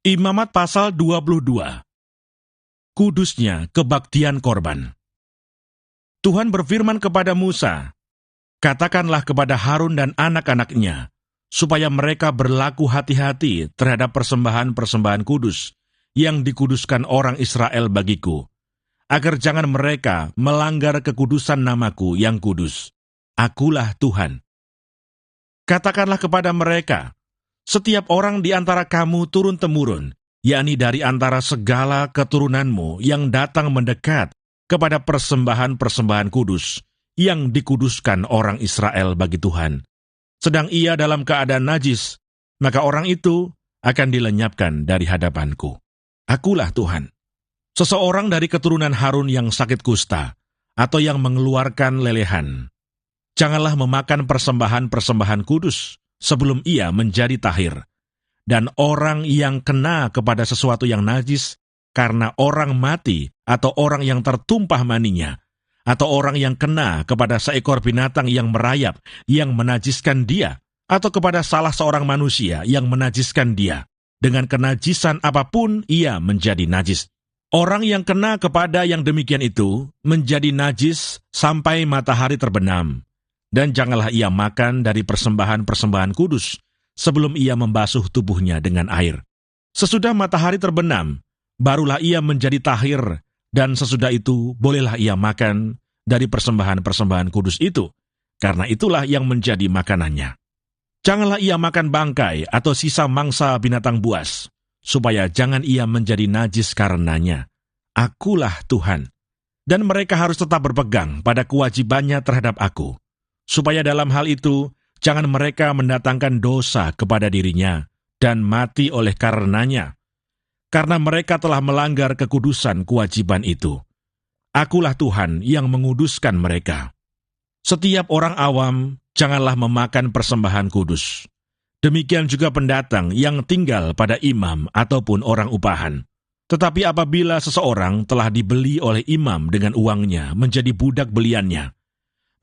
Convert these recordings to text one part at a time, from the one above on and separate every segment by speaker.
Speaker 1: Imamat pasal 22. Kudusnya kebaktian korban. Tuhan berfirman kepada Musa, "Katakanlah kepada Harun dan anak-anaknya, supaya mereka berlaku hati-hati terhadap persembahan-persembahan kudus yang dikuduskan orang Israel bagiku, agar jangan mereka melanggar kekudusan namaku yang kudus. Akulah Tuhan. Katakanlah kepada mereka, setiap orang di antara kamu turun-temurun, yakni dari antara segala keturunanmu yang datang mendekat kepada persembahan-persembahan kudus yang dikuduskan orang Israel bagi Tuhan, sedang ia dalam keadaan najis, maka orang itu akan dilenyapkan dari hadapanku. Akulah Tuhan. Seseorang dari keturunan Harun yang sakit kusta, atau yang mengeluarkan lelehan, janganlah memakan persembahan-persembahan kudus sebelum ia menjadi tahir. Dan orang yang kena kepada sesuatu yang najis, karena orang mati, atau orang yang tertumpah maninya, atau orang yang kena kepada seekor binatang yang merayap, yang menajiskan dia, atau kepada salah seorang manusia yang menajiskan dia, dengan kenajisan apapun ia menjadi najis. Orang yang kena kepada yang demikian itu menjadi najis sampai matahari terbenam. Dan janganlah ia makan dari persembahan-persembahan kudus sebelum ia membasuh tubuhnya dengan air. Sesudah matahari terbenam, barulah ia menjadi tahir, dan sesudah itu bolehlah ia makan dari persembahan-persembahan kudus itu, karena itulah yang menjadi makanannya. Janganlah ia makan bangkai atau sisa mangsa binatang buas, supaya jangan ia menjadi najis karenanya. Akulah Tuhan. Dan mereka harus tetap berpegang pada kewajibannya terhadap aku, supaya dalam hal itu jangan mereka mendatangkan dosa kepada dirinya dan mati oleh karenanya, karena mereka telah melanggar kekudusan kewajiban itu. Akulah Tuhan yang menguduskan mereka. Setiap orang awam janganlah memakan persembahan kudus. Demikian juga pendatang yang tinggal pada imam ataupun orang upahan. Tetapi apabila seseorang telah dibeli oleh imam dengan uangnya menjadi budak beliannya,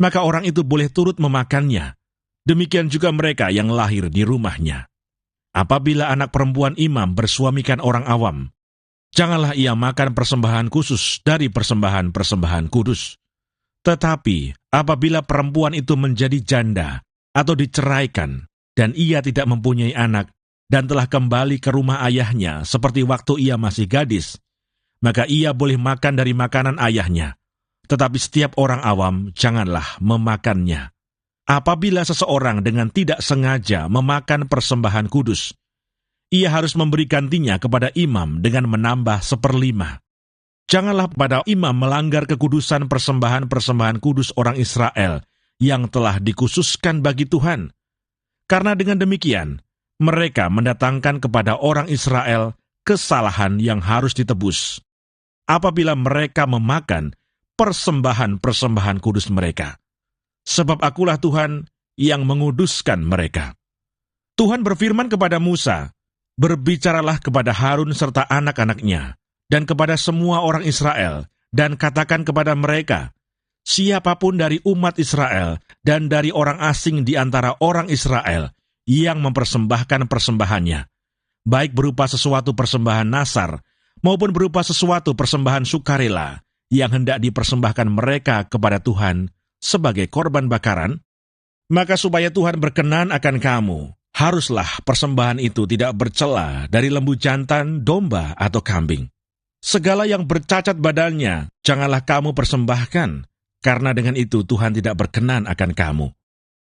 Speaker 1: maka orang itu boleh turut memakannya. Demikian juga mereka yang lahir di rumahnya. Apabila anak perempuan imam bersuamikan orang awam, janganlah ia makan persembahan khusus dari persembahan-persembahan kudus. Tetapi apabila perempuan itu menjadi janda atau diceraikan, dan ia tidak mempunyai anak, dan telah kembali ke rumah ayahnya seperti waktu ia masih gadis, maka ia boleh makan dari makanan ayahnya. Tetapi setiap orang awam janganlah memakannya. Apabila seseorang dengan tidak sengaja memakan persembahan kudus, ia harus memberi gantinya kepada imam dengan menambah 1/5. Janganlah pada imam melanggar kekudusan persembahan-persembahan kudus orang Israel yang telah dikhususkan bagi Tuhan. Karena dengan demikian, mereka mendatangkan kepada orang Israel kesalahan yang harus ditebus. Apabila mereka memakan persembahan-persembahan kudus mereka. Sebab akulah Tuhan yang menguduskan mereka. Tuhan berfirman kepada Musa, "Berbicaralah kepada Harun serta anak-anaknya, dan kepada semua orang Israel, dan katakan kepada mereka, siapapun dari umat Israel dan dari orang asing di antara orang Israel yang mempersembahkan persembahannya, baik berupa sesuatu persembahan nasar, maupun berupa sesuatu persembahan sukarela, yang hendak dipersembahkan mereka kepada Tuhan sebagai korban bakaran, maka supaya Tuhan berkenan akan kamu, haruslah persembahan itu tidak bercela dari lembu jantan, domba, atau kambing. Segala yang bercacat badannya, janganlah kamu persembahkan, karena dengan itu Tuhan tidak berkenan akan kamu.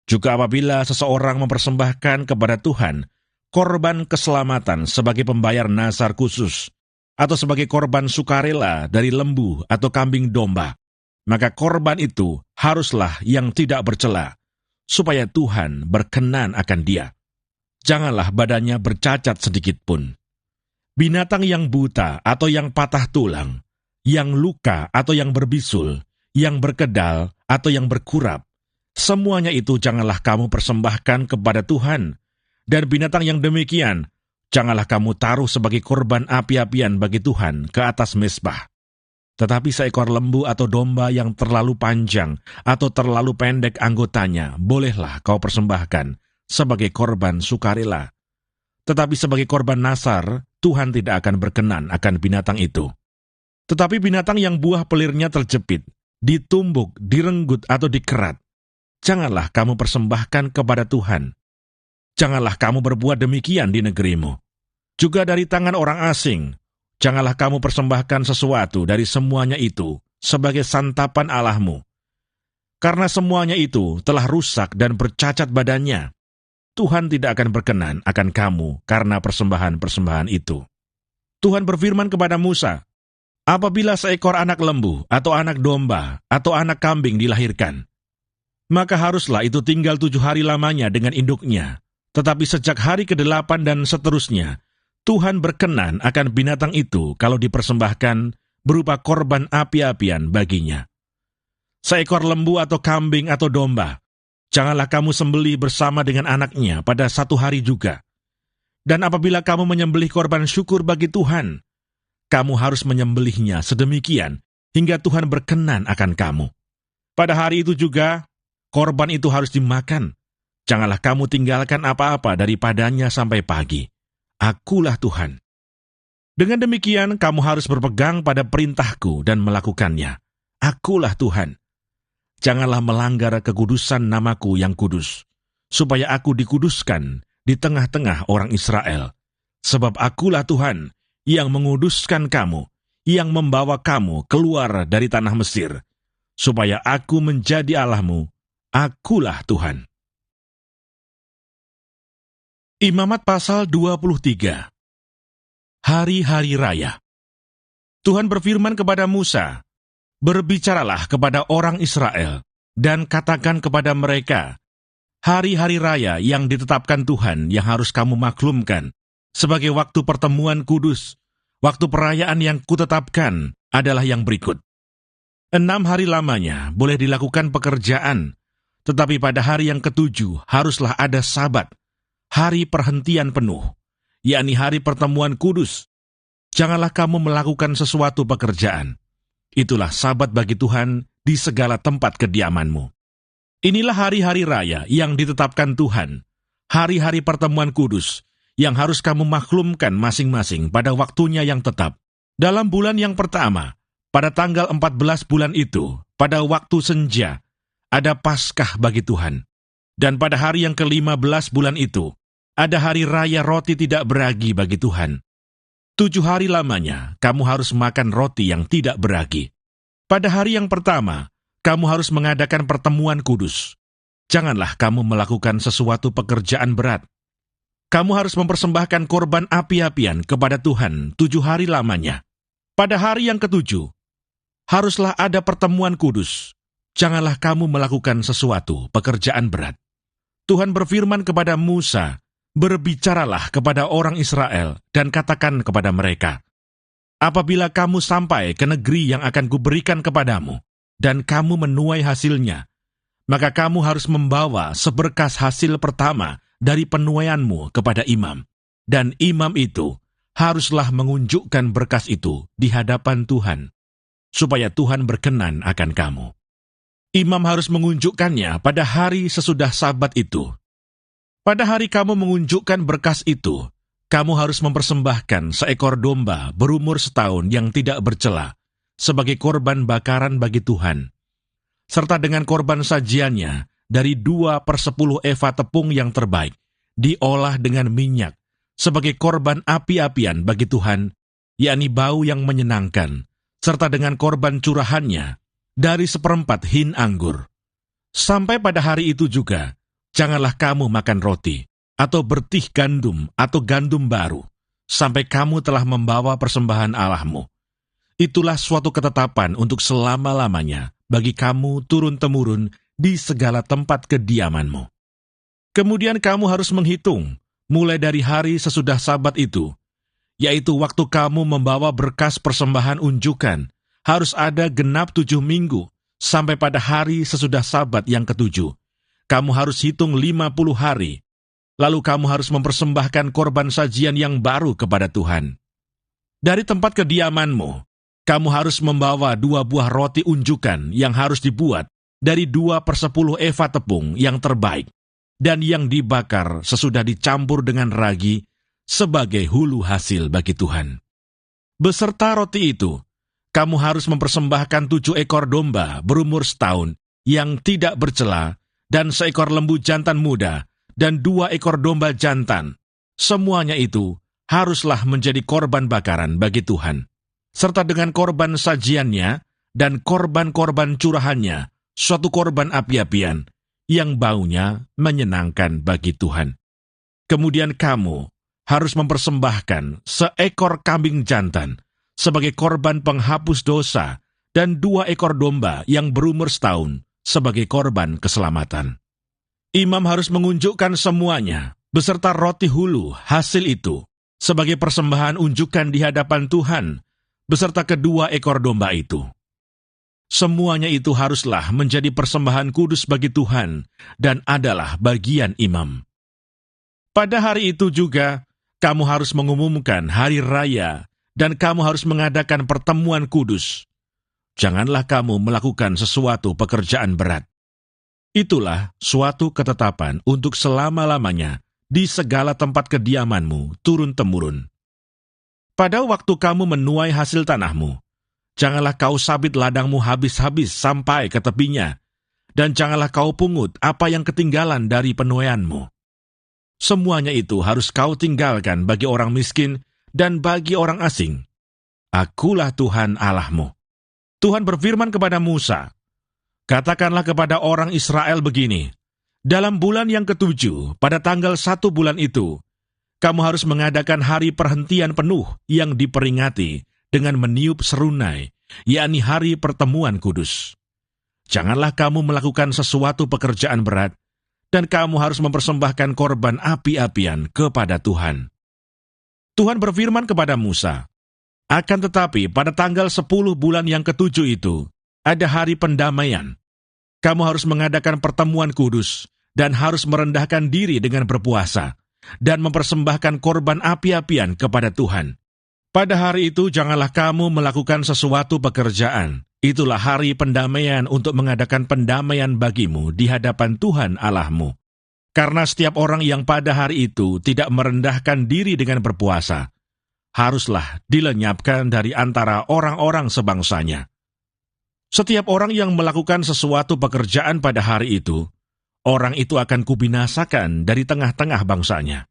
Speaker 1: Juga apabila seseorang mempersembahkan kepada Tuhan korban keselamatan sebagai pembayar nazar khusus, atau sebagai korban sukarela dari lembu atau kambing domba, maka korban itu haruslah yang tidak bercela, supaya Tuhan berkenan akan dia. Janganlah badannya bercacat sedikit pun. Binatang yang buta atau yang patah tulang, yang luka atau yang berbisul, yang berkedal atau yang berkurap, semuanya itu janganlah kamu persembahkan kepada Tuhan. Dan binatang yang demikian janganlah kamu taruh sebagai korban api-apian bagi Tuhan ke atas mezbah. Tetapi seekor lembu atau domba yang terlalu panjang atau terlalu pendek anggotanya, bolehlah kau persembahkan sebagai korban sukarela. Tetapi sebagai korban nasar, Tuhan tidak akan berkenan akan binatang itu. Tetapi binatang yang buah pelirnya terjepit, ditumbuk, direnggut atau dikerat, janganlah kamu persembahkan kepada Tuhan. Janganlah kamu berbuat demikian di negerimu. Juga dari tangan orang asing, janganlah kamu persembahkan sesuatu dari semuanya itu sebagai santapan Allahmu. Karena semuanya itu telah rusak dan bercacat badannya, Tuhan tidak akan berkenan akan kamu karena persembahan-persembahan itu. Tuhan berfirman kepada Musa, apabila seekor anak lembu atau anak domba atau anak kambing dilahirkan, maka haruslah itu tinggal 7 hari lamanya dengan induknya. Tetapi sejak hari ke-8 dan seterusnya, Tuhan berkenan akan binatang itu kalau dipersembahkan berupa korban api-apian baginya. Seekor lembu atau kambing atau domba, janganlah kamu sembelih bersama dengan anaknya pada 1 hari juga. Dan apabila kamu menyembelih korban syukur bagi Tuhan, kamu harus menyembelihnya sedemikian hingga Tuhan berkenan akan kamu. Pada hari itu juga, korban itu harus dimakan. Janganlah kamu tinggalkan apa-apa daripadanya sampai pagi. Akulah Tuhan. Dengan demikian, kamu harus berpegang pada perintahku dan melakukannya. Akulah Tuhan. Janganlah melanggar kekudusan namaku yang kudus, supaya aku dikuduskan di tengah-tengah orang Israel. Sebab akulah Tuhan yang menguduskan kamu, yang membawa kamu keluar dari tanah Mesir, supaya aku menjadi Allahmu. Akulah Tuhan. Imamat pasal 23. Hari-hari Raya. Tuhan berfirman kepada Musa, berbicaralah kepada orang Israel, dan katakan kepada mereka, hari-hari raya yang ditetapkan Tuhan yang harus kamu maklumkan, sebagai waktu pertemuan kudus, waktu perayaan yang kutetapkan adalah yang berikut. 6 hari lamanya boleh dilakukan pekerjaan, tetapi pada hari yang ke-7 haruslah ada Sabat, hari perhentian penuh, yakni hari pertemuan kudus. Janganlah kamu melakukan sesuatu pekerjaan. Itulah Sabat bagi Tuhan di segala tempat kediamanmu. Inilah hari-hari raya yang ditetapkan Tuhan, hari-hari pertemuan kudus, yang harus kamu maklumkan masing-masing pada waktunya yang tetap. Dalam bulan yang pertama, pada tanggal 14 bulan itu, pada waktu senja, ada Paskah bagi Tuhan. Dan pada hari yang ke-15 bulan itu, ada hari raya roti tidak beragi bagi Tuhan. 7 hari lamanya, kamu harus makan roti yang tidak beragi. Pada hari yang pertama, kamu harus mengadakan pertemuan kudus. Janganlah kamu melakukan sesuatu pekerjaan berat. Kamu harus mempersembahkan korban api-apian kepada Tuhan 7 hari lamanya. Pada hari yang ke-7, haruslah ada pertemuan kudus. Janganlah kamu melakukan sesuatu pekerjaan berat. Tuhan berfirman kepada Musa, berbicaralah kepada orang Israel dan katakan kepada mereka, apabila kamu sampai ke negeri yang akan kuberikan kepadamu, dan kamu menuai hasilnya, maka kamu harus membawa seberkas hasil pertama dari penuaianmu kepada imam, dan imam itu haruslah mengunjukkan berkas itu di hadapan Tuhan, supaya Tuhan berkenan akan kamu. Imam harus mengunjukkannya pada hari sesudah Sabat itu. Pada hari kamu mengunjukkan berkas itu, kamu harus mempersembahkan seekor domba berumur 1 tahun yang tidak bercela, sebagai korban bakaran bagi Tuhan, serta dengan korban sajiannya dari 2/10 eva tepung yang terbaik, diolah dengan minyak, sebagai korban api-apian bagi Tuhan, yakni bau yang menyenangkan, serta dengan korban curahannya dari 1/4 hin anggur. Sampai pada hari itu juga, janganlah kamu makan roti, atau bertih gandum, atau gandum baru, sampai kamu telah membawa persembahan Allahmu. Itulah suatu ketetapan untuk selama-lamanya, bagi kamu turun-temurun di segala tempat kediamanmu. Kemudian kamu harus menghitung, mulai dari hari sesudah Sabat itu, yaitu waktu kamu membawa berkas persembahan unjukan, harus ada genap 7 minggu, sampai pada hari sesudah Sabat yang ke-7. Kamu harus hitung 50 hari, lalu kamu harus mempersembahkan korban sajian yang baru kepada Tuhan. Dari tempat kediamanmu, kamu harus membawa 2 buah roti unjukan yang harus dibuat dari 2/10 eva tepung yang terbaik, dan yang dibakar sesudah dicampur dengan ragi, sebagai hulu hasil bagi Tuhan. Beserta roti itu, kamu harus mempersembahkan 7 ekor domba berumur setahun yang tidak bercela, dan seekor lembu jantan muda, dan 2 ekor domba jantan. Semuanya itu haruslah menjadi korban bakaran bagi Tuhan, serta dengan korban sajiannya dan korban-korban curahannya, suatu korban api-apian yang baunya menyenangkan bagi Tuhan. Kemudian kamu harus mempersembahkan seekor kambing jantan sebagai korban penghapus dosa dan 2 ekor domba yang berumur setahun sebagai korban keselamatan. Imam harus mengunjukkan semuanya beserta roti hulu hasil itu sebagai persembahan unjukan di hadapan Tuhan beserta kedua ekor domba itu. Semuanya itu haruslah menjadi persembahan kudus bagi Tuhan dan adalah bagian imam. Pada hari itu juga, kamu harus mengumumkan hari raya dan kamu harus mengadakan pertemuan kudus. Janganlah kamu melakukan sesuatu pekerjaan berat. Itulah suatu ketetapan untuk selama-lamanya di segala tempat kediamanmu turun-temurun. Pada waktu kamu menuai hasil tanahmu, janganlah kau sabit ladangmu habis-habis sampai ke tepinya, dan janganlah kau pungut apa yang ketinggalan dari penuaianmu. Semuanya itu harus kau tinggalkan bagi orang miskin dan bagi orang asing. Akulah Tuhan Allahmu. Tuhan berfirman kepada Musa, "Katakanlah kepada orang Israel begini, dalam bulan yang ke-7, pada tanggal 1 bulan itu, kamu harus mengadakan hari perhentian penuh yang diperingati dengan meniup serunai, yakni hari pertemuan kudus. Janganlah kamu melakukan sesuatu pekerjaan berat, dan kamu harus mempersembahkan korban api-apian kepada Tuhan." Tuhan berfirman kepada Musa, "Akan tetapi pada tanggal 10 bulan yang ke-7 itu, ada hari pendamaian. Kamu harus mengadakan pertemuan kudus, dan harus merendahkan diri dengan berpuasa, dan mempersembahkan korban api-apian kepada Tuhan. Pada hari itu janganlah kamu melakukan sesuatu pekerjaan. Itulah hari pendamaian untuk mengadakan pendamaian bagimu di hadapan Tuhan Allahmu. Karena setiap orang yang pada hari itu tidak merendahkan diri dengan berpuasa, haruslah dilenyapkan dari antara orang-orang sebangsanya. Setiap orang yang melakukan sesuatu pekerjaan pada hari itu, orang itu akan kubinasakan dari tengah-tengah bangsanya.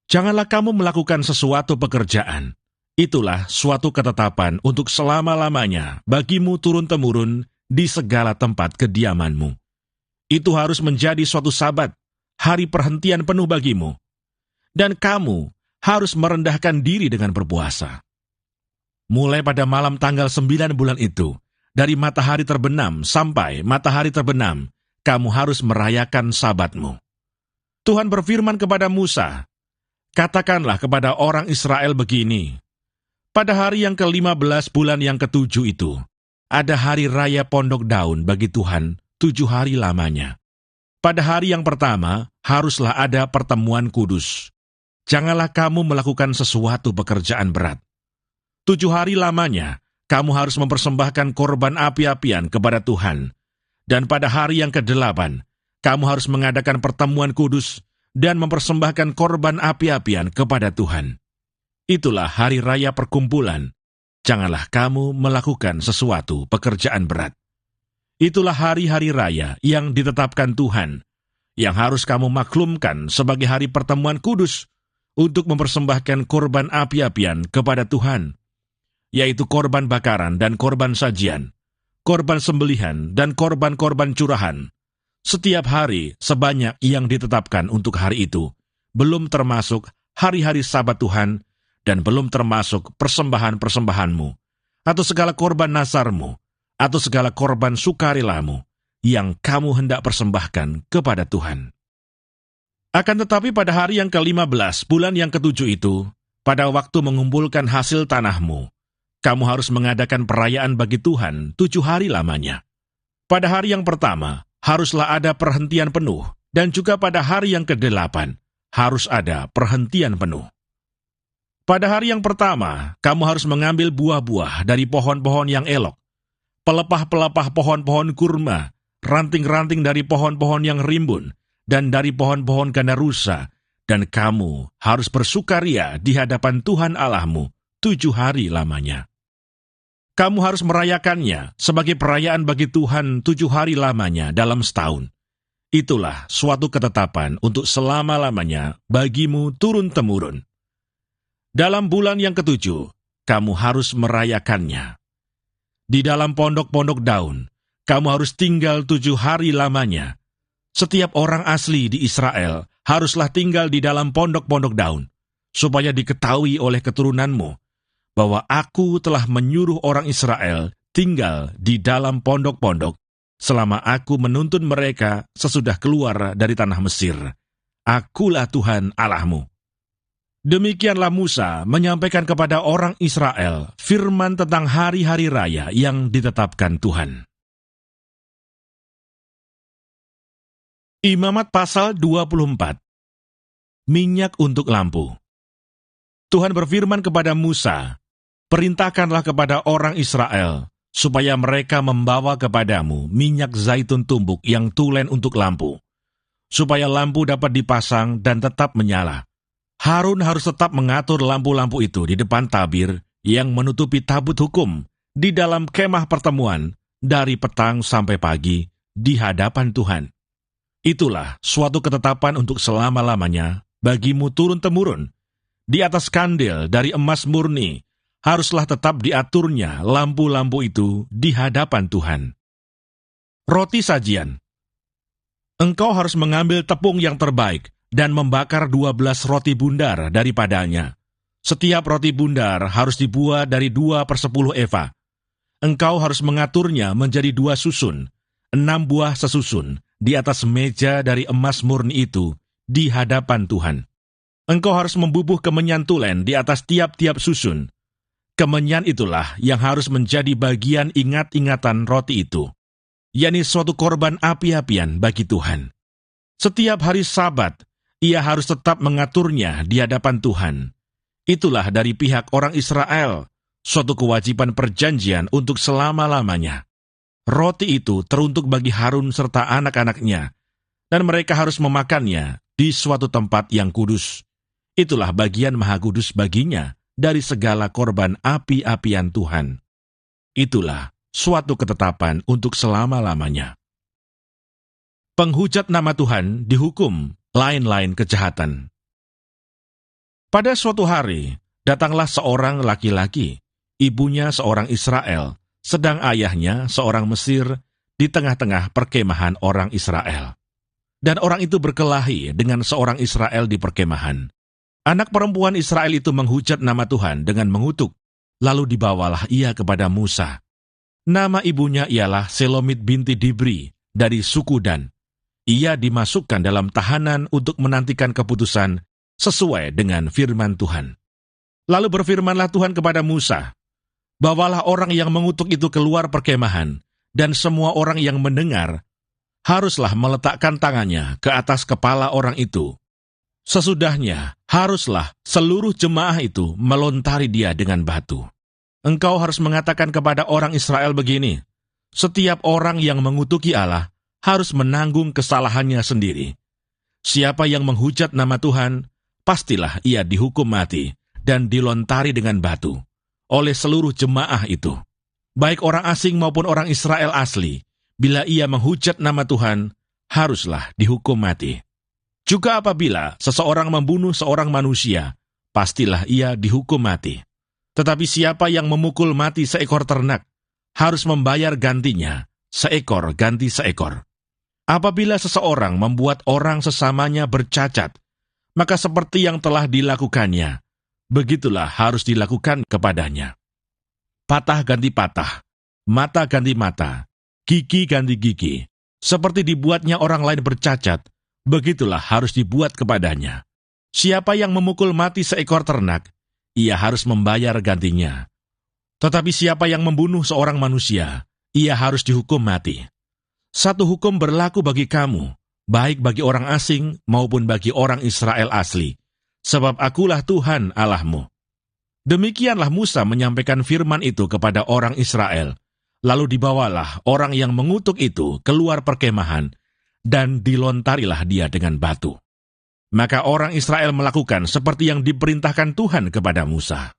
Speaker 1: Janganlah kamu melakukan sesuatu pekerjaan. Itulah suatu ketetapan untuk selama-lamanya bagimu turun-temurun di segala tempat kediamanmu. Itu harus menjadi suatu sabat, hari perhentian penuh bagimu. Dan kamu harus merendahkan diri dengan berpuasa. Mulai pada malam tanggal 9 bulan itu, dari matahari terbenam sampai matahari terbenam, kamu harus merayakan sabatmu. Tuhan berfirman kepada Musa, "Katakanlah kepada orang Israel begini, pada hari yang ke-15 bulan yang ke-7 itu, ada hari raya pondok daun bagi Tuhan 7 hari lamanya. Pada hari yang pertama, haruslah ada pertemuan kudus. Janganlah kamu melakukan sesuatu pekerjaan berat. 7 hari lamanya, kamu harus mempersembahkan korban api-apian kepada Tuhan. Dan pada hari yang ke-8, kamu harus mengadakan pertemuan kudus dan mempersembahkan korban api-apian kepada Tuhan. Itulah hari raya perkumpulan. Janganlah kamu melakukan sesuatu pekerjaan berat. Itulah hari-hari raya yang ditetapkan Tuhan, yang harus kamu maklumkan sebagai hari pertemuan kudus untuk mempersembahkan korban api-apian kepada Tuhan, yaitu korban bakaran dan korban sajian, korban sembelihan dan korban-korban curahan, setiap hari sebanyak yang ditetapkan untuk hari itu, belum termasuk hari-hari Sabat Tuhan, dan belum termasuk persembahan-persembahanmu, atau segala korban nasarmu, atau segala korban sukarelamu, yang kamu hendak persembahkan kepada Tuhan. Akan tetapi pada hari yang ke-15 bulan yang ke-7 itu, pada waktu mengumpulkan hasil tanahmu, kamu harus mengadakan perayaan bagi Tuhan 7 hari lamanya. Pada hari yang pertama, haruslah ada perhentian penuh, dan juga pada hari yang ke-8, harus ada perhentian penuh. Pada hari yang pertama, kamu harus mengambil buah-buah dari pohon-pohon yang elok, pelepah-pelepah pohon-pohon kurma, ranting-ranting dari pohon-pohon yang rimbun, dan dari pohon-pohon gandarusa, dan kamu harus bersukaria di hadapan Tuhan Allahmu 7 hari lamanya. Kamu harus merayakannya sebagai perayaan bagi Tuhan 7 hari lamanya dalam setahun. Itulah suatu ketetapan untuk selama-lamanya bagimu turun-temurun. Dalam bulan yang ke-7, kamu harus merayakannya. Di dalam pondok-pondok daun, kamu harus tinggal 7 hari lamanya. Setiap orang asli di Israel haruslah tinggal di dalam pondok-pondok daun, supaya diketahui oleh keturunanmu bahwa aku telah menyuruh orang Israel tinggal di dalam pondok-pondok selama aku menuntun mereka sesudah keluar dari tanah Mesir. Akulah Tuhan Allahmu. Demikianlah Musa menyampaikan kepada orang Israel firman tentang hari-hari raya yang ditetapkan Tuhan. Imamat pasal 24. Minyak untuk lampu. Tuhan berfirman kepada Musa, "Perintahkanlah kepada orang Israel, supaya mereka membawa kepadamu minyak zaitun tumbuk yang tulen untuk lampu, supaya lampu dapat dipasang dan tetap menyala. Harun harus tetap mengatur lampu-lampu itu di depan tabir yang menutupi tabut hukum di dalam kemah pertemuan dari petang sampai pagi di hadapan Tuhan. Itulah suatu ketetapan untuk selama-lamanya bagimu turun-temurun. Di atas kandil dari emas murni haruslah tetap diaturnya lampu-lampu itu di hadapan Tuhan. Roti sajian. Engkau harus mengambil tepung yang terbaik dan membakar 12 roti bundar daripadanya. Setiap roti bundar harus dibuat dari 2/10 eva. Engkau harus mengaturnya menjadi 2 susun, 6 buah sesusun, di atas meja dari emas murni itu, di hadapan Tuhan. Engkau harus membubuh kemenyan tulen di atas tiap-tiap susun. Kemenyan itulah yang harus menjadi bagian ingat-ingatan roti itu, yakni suatu korban api-apian bagi Tuhan. Setiap hari Sabat, ia harus tetap mengaturnya di hadapan Tuhan. Itulah dari pihak orang Israel, suatu kewajiban perjanjian untuk selama-lamanya. Roti itu teruntuk bagi Harun serta anak-anaknya, dan mereka harus memakannya di suatu tempat yang kudus. Itulah bagian maha kudus baginya dari segala korban api-apian Tuhan. Itulah suatu ketetapan untuk selama-lamanya. Penghujat nama Tuhan dihukum lain-lain kejahatan. Pada suatu hari, datanglah seorang laki-laki, ibunya seorang Israel, sedang ayahnya seorang Mesir di tengah-tengah perkemahan orang Israel. Dan orang itu berkelahi dengan seorang Israel di perkemahan. Anak perempuan Israel itu menghujat nama Tuhan dengan mengutuk, lalu dibawalah ia kepada Musa. Nama ibunya ialah Selomit binti Dibri dari suku Dan. Ia dimasukkan dalam tahanan untuk menantikan keputusan sesuai dengan firman Tuhan. Lalu berfirmanlah Tuhan kepada Musa, "Bawalah orang yang mengutuk itu keluar perkemahan, dan semua orang yang mendengar haruslah meletakkan tangannya ke atas kepala orang itu. Sesudahnya, haruslah seluruh jemaah itu melontari dia dengan batu. Engkau harus mengatakan kepada orang Israel begini, setiap orang yang mengutuki Allah harus menanggung kesalahannya sendiri. Siapa yang menghujat nama Tuhan, pastilah ia dihukum mati dan dilontari dengan batu oleh seluruh jemaah itu. Baik orang asing maupun orang Israel asli, bila ia menghujat nama Tuhan, haruslah dihukum mati. Juga apabila seseorang membunuh seorang manusia, pastilah ia dihukum mati. Tetapi siapa yang memukul mati seekor ternak, harus membayar gantinya, seekor ganti seekor. Apabila seseorang membuat orang sesamanya bercacat, maka seperti yang telah dilakukannya, begitulah harus dilakukan kepadanya. Patah ganti patah, mata ganti mata, gigi ganti gigi. Seperti dibuatnya orang lain bercacat, begitulah harus dibuat kepadanya. Siapa yang memukul mati seekor ternak, ia harus membayar gantinya. Tetapi siapa yang membunuh seorang manusia, ia harus dihukum mati. Satu hukum berlaku bagi kamu, baik bagi orang asing maupun bagi orang Israel asli, sebab akulah Tuhan Allahmu." Demikianlah Musa menyampaikan firman itu kepada orang Israel. Lalu dibawalah orang yang mengutuk itu keluar perkemahan, dan dilontarilah dia dengan batu. Maka orang Israel melakukan seperti yang diperintahkan Tuhan kepada Musa.